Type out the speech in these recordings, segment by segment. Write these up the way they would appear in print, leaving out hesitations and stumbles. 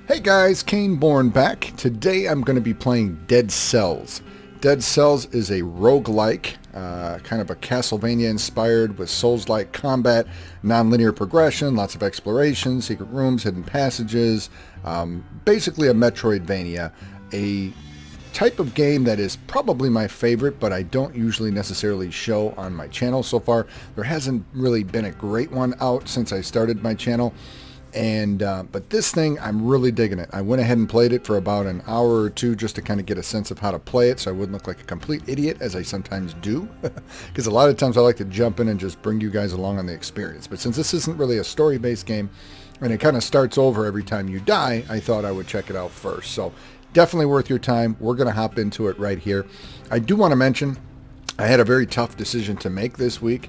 Hey guys, Cainebourne back. Today I'm going to be playing Dead Cells. Dead Cells is a roguelike, kind of a Castlevania inspired with Souls-like combat, non-linear progression, lots of exploration, secret rooms, hidden passages, basically a Metroidvania, a type of game that is probably my favorite, but I don't usually necessarily show on my channel so far. There hasn't really been a great one out since I started my channel. And but this thing, I'm really digging it. I went ahead and played it for about an hour or two just to kind of get a sense of how to play it so I wouldn't look like a complete idiot, as I sometimes do. Because a lot of times I like to jump in and just bring you guys along on the experience. But since this isn't really a story-based game, and it kind of starts over every time you die, I thought I would check it out first. So definitely worth your time. We're going to hop into it right here. I do want to mention, I had a very tough decision to make this week.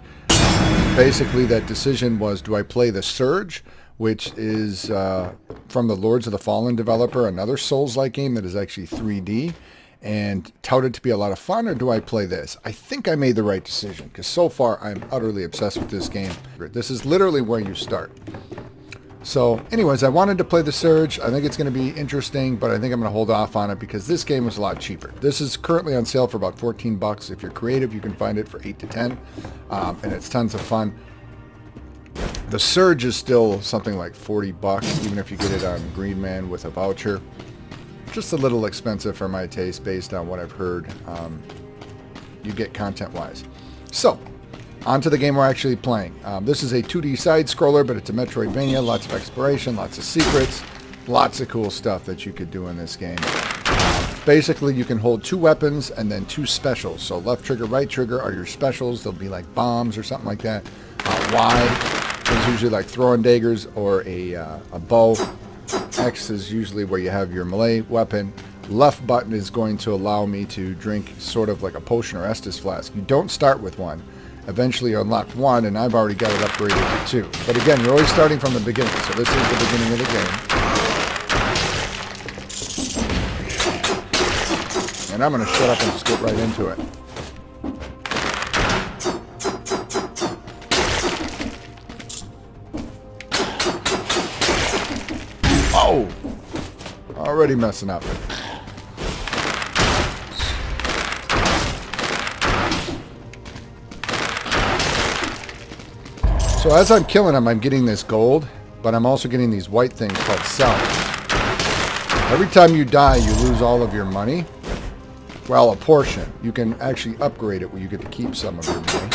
Basically, that decision was, do I play The Surge, which is from the Lords of the Fallen developer, another Souls-like game that is actually 3D and touted to be a lot of fun, or do I play this? I think I made the right decision, because so far I'm utterly obsessed with this game. This is literally where you start. So anyways, I wanted to play The Surge. I think it's going to be interesting, but I think I'm going to hold off on it because this game is a lot cheaper. This is currently on sale for about 14 bucks. If you're creative, you can find it for 8 to 10, and it's tons of fun. The Surge is still something like 40 bucks, even if you get it on Green Man with a voucher. Just a little expensive for my taste based on what I've heard you get content-wise. So, on to the game we're actually playing. This is a 2D side-scroller, but it's a Metroidvania. Lots of exploration, lots of secrets, lots of cool stuff that you could do in this game. Basically, you can hold 2 weapons and then 2 specials. So left trigger, right trigger are your specials. They'll be like bombs or something like that. Y is usually like throwing daggers or a bow. X is usually where you have your melee weapon. Left button is going to allow me to drink sort of like a potion or Estus flask. You don't start with one. Eventually you unlock 1, and I've already got it upgraded to 2. But again, you're always starting from the beginning, so this is the beginning of the game. And I'm going to shut up and just get right into it. Oh! Already messing up. So as I'm killing them, I'm getting this gold, but I'm also getting these white things called cells. Every time you die, you lose all of your money. Well, a portion. You can actually upgrade it where you get to keep some of your money.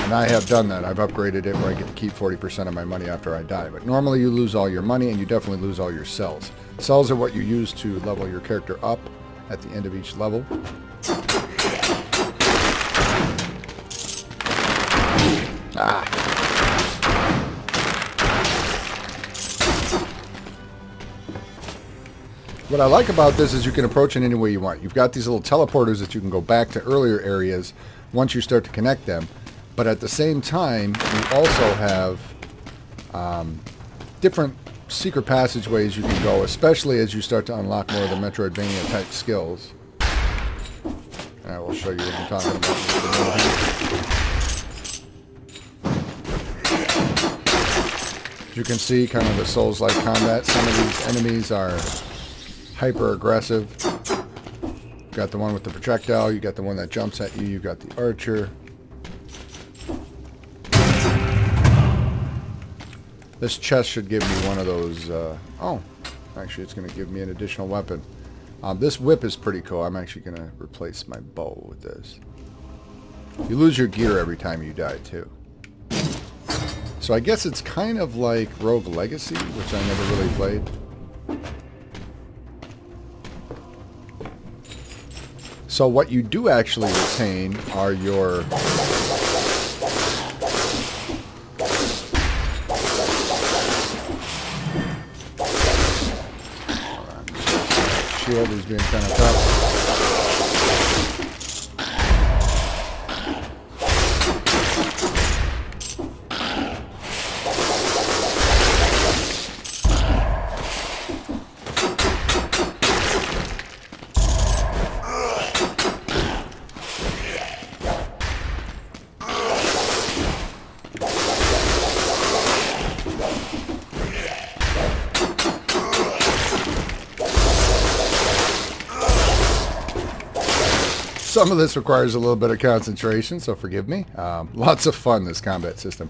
And I have done that. I've upgraded it where I get to keep 40% of my money after I die. But normally you lose all your money, and you definitely lose all your cells. Cells are what you use to level your character up at the end of each level. What I like about this is you can approach it any way you want. You've got these little teleporters that you can go back to earlier areas once you start to connect them. But at the same time, you also have different secret passageways you can go, especially as you start to unlock more of the Metroidvania type skills. And I will show you what I'm talking about. As you can see, kind of the Souls-like combat. Some of these enemies are hyper aggressive. You got the one with the projectile, you got the one that jumps at you, you got the archer. This chest should give me one of those, oh, actually it's going to give me an additional weapon. This whip is pretty cool. I'm actually going to replace my bow with this. You lose your gear every time you die too. So I guess it's kind of like Rogue Legacy, which I never really played. So what you do actually retain are your shield is being kind of tough. Some of this requires a little bit of concentration, so forgive me. Lots of fun, this combat system.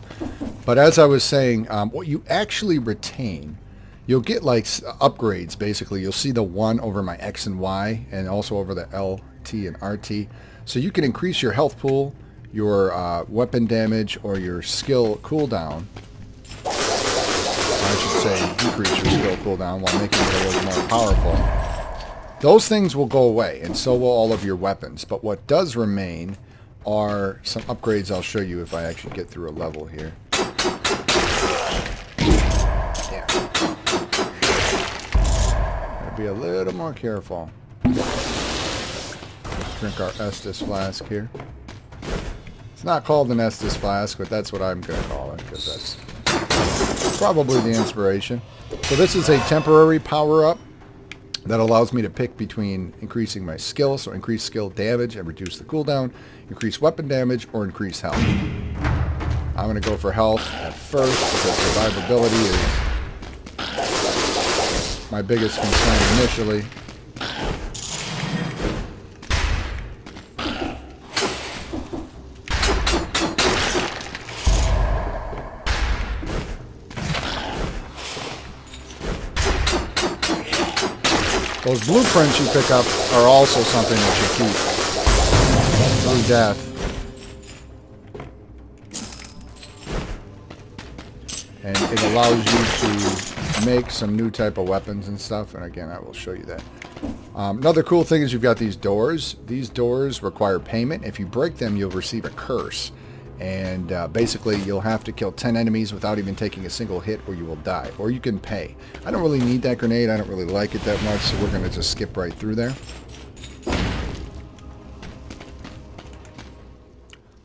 But as I was saying, what you actually retain, you'll get like upgrades, basically. You'll see the 1 over my X and Y, and also over the L, T, and RT. So you can increase your health pool, your weapon damage, or your skill cooldown. I should say decrease your skill cooldown while making it a little more powerful. Those things will go away, and so will all of your weapons. But what does remain are some upgrades I'll show you if I actually get through a level here. Yeah. Gotta be a little more careful. Let's drink our Estus flask here. It's not called an Estus flask, but that's what I'm going to call it, because that's probably the inspiration. So this is a temporary power-up that allows me to pick between increasing my skill, so increase skill damage and reduce the cooldown, increase weapon damage, or increase health. I'm going to go for health at first because survivability is my biggest concern initially. Those blueprints you pick up are also something that you keep through death. And it allows you to make some new type of weapons and stuff. And again, I will show you that. Another cool thing is you've got these doors. These doors require payment. If you break them, you'll receive a curse. And basically, you'll have to kill 10 enemies without even taking a single hit, or you will die. Or you can pay. I don't really need that grenade. I don't really like it that much, so we're going to just skip right through there.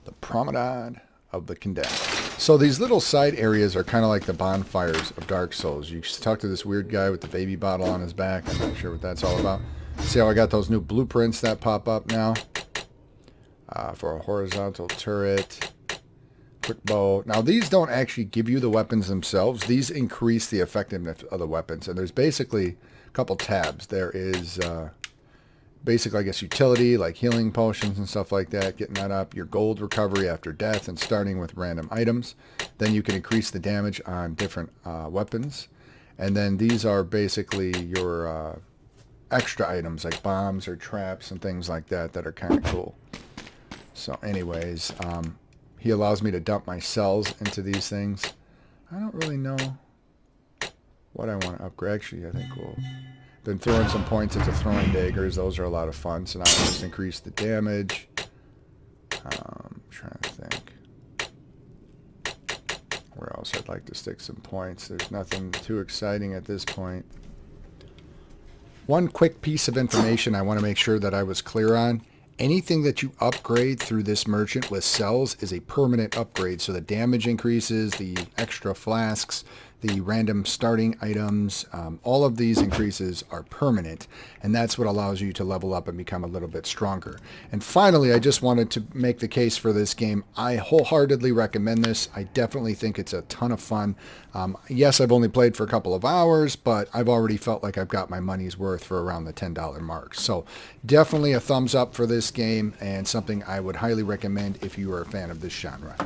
The Promenade of the Condemned. So these little side areas are kind of like the bonfires of Dark Souls. You talk to this weird guy with the baby bottle on his back. I'm not sure what that's all about. See how I got those new blueprints that pop up now? For a horizontal turret. Quick bow. Now these don't actually give you the weapons themselves. These increase the effectiveness of the weapons. And there's basically a couple tabs. There is basically, I guess, utility, like healing potions and stuff like that. Getting that up. Your gold recovery after death and starting with random items. Then you can increase the damage on different weapons. And then these are basically your extra items like bombs or traps and things like that that are kind of cool. So anyways, he allows me to dump my cells into these things. I don't really know what I want to upgrade. Actually, I think we'll... Been throwing some points into throwing daggers. Those are a lot of fun. So now I'll just increase the damage. Trying to think. Where else I'd like to stick some points. There's nothing too exciting at this point. One quick piece of information I want to make sure that I was clear on. Anything that you upgrade through this merchant with cells is a permanent upgrade. So the damage increases, the extra flasks, the random starting items, all of these increases are permanent. And that's what allows you to level up and become a little bit stronger. And finally, I just wanted to make the case for this game. I wholeheartedly recommend this. I definitely think it's a ton of fun. Yes, I've only played for a couple of hours, but I've already felt like I've got my money's worth for around the $10 mark. So definitely a thumbs up for this game, and something I would highly recommend if you are a fan of this genre.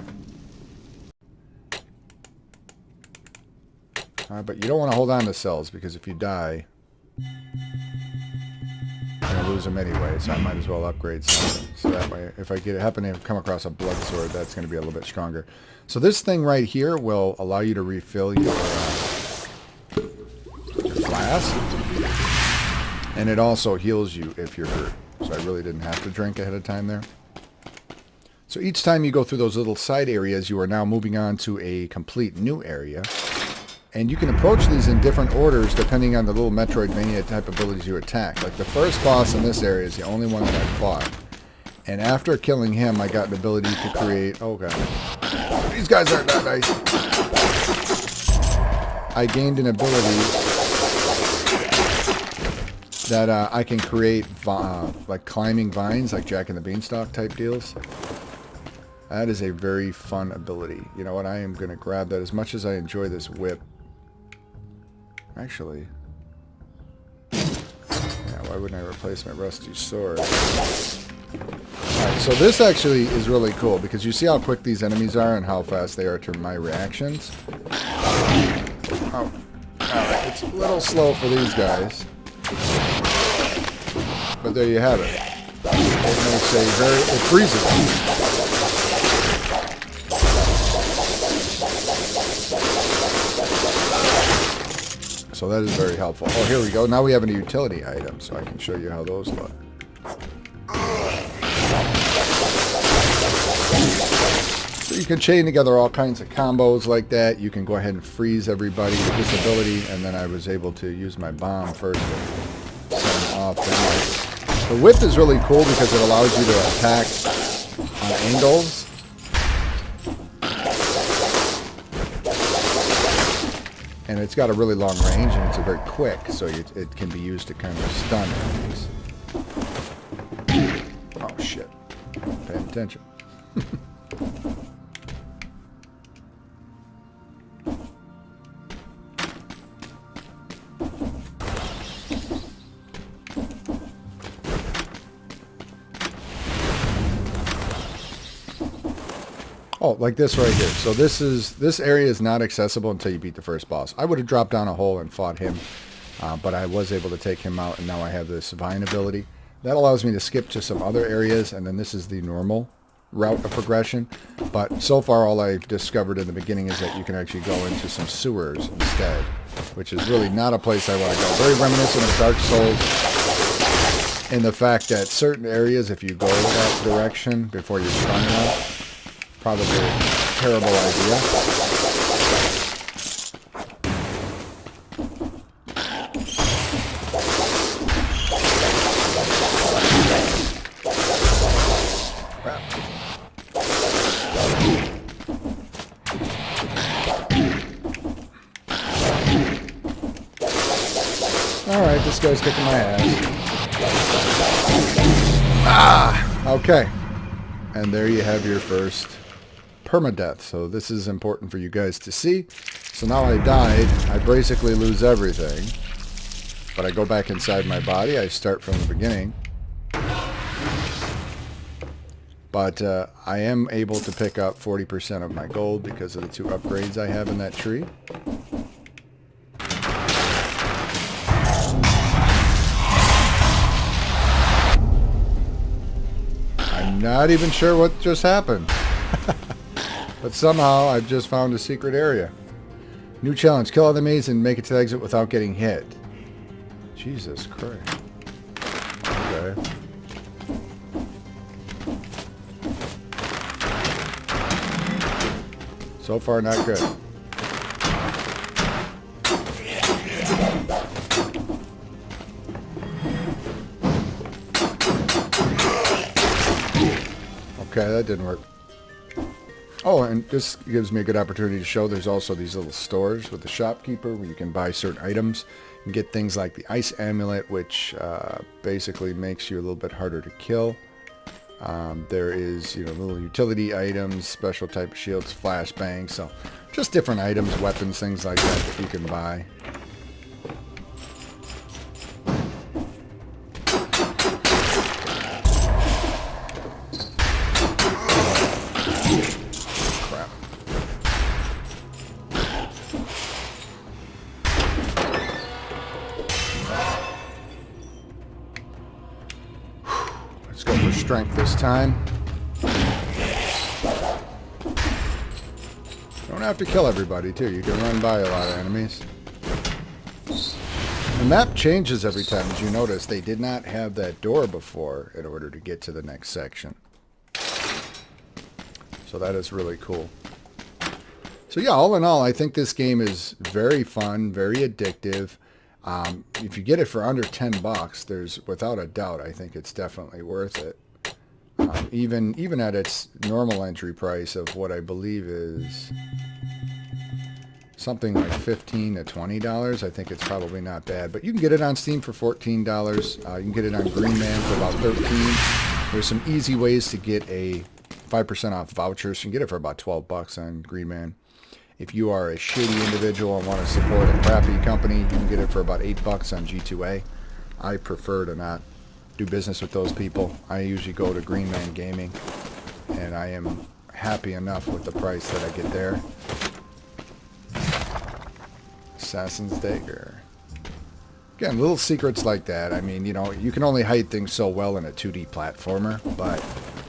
But you don't want to hold on to cells, because if you die, you're going to lose them anyway, so I might as well upgrade something. So that way, if I happen to come across a blood sword, that's going to be a little bit stronger. So this thing right here will allow you to refill your flask, and it also heals you if you're hurt. So I really didn't have to drink ahead of time there. So each time you go through those little side areas, you are now moving on to a complete new area. And you can approach these in different orders depending on the little Metroidvania type abilities you attack. Like the first boss in this area is the only one that I fought. And after killing him, I got an ability to create... Oh, God. These guys aren't that nice. I gained an ability that I can create like climbing vines, like Jack and the Beanstalk type deals. That is a very fun ability. You know what? I am going to grab that. As much as I enjoy this whip. Actually, yeah, why wouldn't I replace my rusty sword? Alright, so this actually is really cool because you see how quick these enemies are and how fast they are to my reactions. Oh, alright, it's a little slow for these guys. But there you have it. It makes a very, it freezes them. So that is very helpful. Oh, here we go. Now we have a utility item, so I can show you how those look. So you can chain together all kinds of combos like that. You can go ahead and freeze everybody with this ability, and then I was able to use my bomb first to set them off. The whip is really cool because it allows you to attack on angles. And it's got a really long range, and it's very quick, so it can be used to kind of stun enemies. Oh, shit. Paying attention. Oh, like this right here. So this area is not accessible until you beat the first boss. I would have dropped down a hole and fought him, but I was able to take him out, and now I have this Vine ability. That allows me to skip to some other areas, and then this is the normal route of progression. But so far, all I've discovered in the beginning is that you can actually go into some sewers instead, which is really not a place I want to go. Very reminiscent of Dark Souls in the fact that certain areas, if you go that direction before you're strong enough, probably a terrible idea. Crap. Alright, this guy's kicking my ass. Ah! Okay. And there you have your first permadeath. So this is important for you guys to see. So now I died. I basically lose everything. But I go back inside my body. I start from the beginning. But I am able to pick up 40% of my gold because of the 2 upgrades I have in that tree. I'm not even sure what just happened. But somehow I've just found a secret area. New challenge. Kill all the enemies and make it to the exit without getting hit. Jesus Christ. Okay. So far, not good. Okay, that didn't work. Oh, and this gives me a good opportunity to show there's also these little stores with the shopkeeper where you can buy certain items and get things like the ice amulet, which basically makes you a little bit harder to kill. There is, little utility items, special type of shields, flashbangs, so just different items, weapons, things like that you can buy. Let's go for strength this time. Don't have to kill everybody, too. You can run by a lot of enemies. The map changes every time, as you notice. They did not have that door before in order to get to the next section. So that is really cool. So yeah, all in all, I think this game is very fun, very addictive. If you get it for under $10, there's, without a doubt, I think it's definitely worth it. Even at its normal entry price of what I believe is something like $15 to $20, I think it's probably not bad. But you can get it on Steam for $14. You can get it on Green Man for about $13. There's some easy ways to get a 5% off vouchers. You can get it for about $12 on Green Man. If you are a shitty individual and want to support a crappy company, you can get it for about $8 on G2A. I prefer to not do business with those people. I usually go to Green Man Gaming, and I am happy enough with the price that I get there. Assassin's Dagger. Again, little secrets like that. I mean, you know, you can only hide things so well in a 2D platformer, but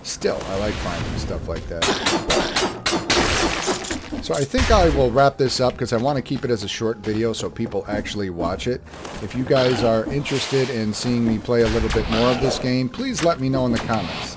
still, I like finding stuff like that. So I think I will wrap this up because I want to keep it as a short video so people actually watch it. If you guys are interested in seeing me play a little bit more of this game, please let me know in the comments.